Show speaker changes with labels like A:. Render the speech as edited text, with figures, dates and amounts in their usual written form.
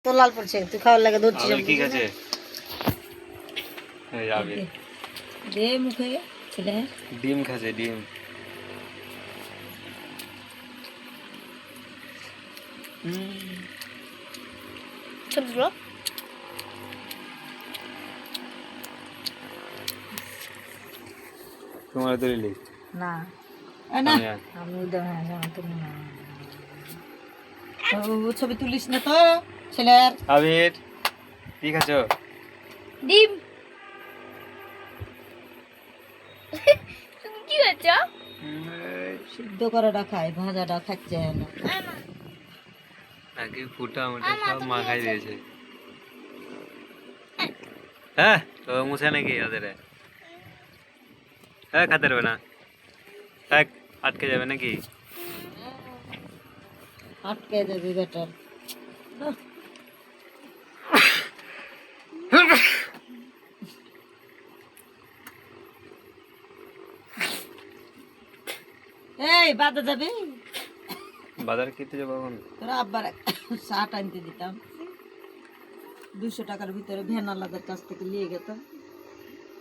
A: তো লাল পড়ছে তুই খাওয়ার লাগে ধরছিস
B: কি আছে এই যাবে
A: দে মুখে ছেলে
B: ডিম খাচ্ছে ডিম
C: ছোটগুলো
B: তোমার দলিলি
A: না না আমি উদয় তুমি না ছবি তুলিস না তো ছেলের
B: আবির কি খাচ্ছো
C: ডিম তুমি কি খাচ্ছ
A: সিদ্ধ করাটা খাই ভাজাটা খাচ্ছে না
B: আগে ফুটা মোটা সব মা খাই দিয়েছে হ্যাঁ তো মুছে নাকি ওদের হ্যাঁ খেতে পারবে না থাক আটকে যাবে নাকি
A: আটকে যাবি বেটার এই বাদা যাবি
B: বাজারে খেতে যাবো এখন
A: তোরা আব্বার শার্ট আনতে দিতাম 200 টাকার ভিতরে ভ্যান আলাদার কাছ থেকে নিয়ে গেতাম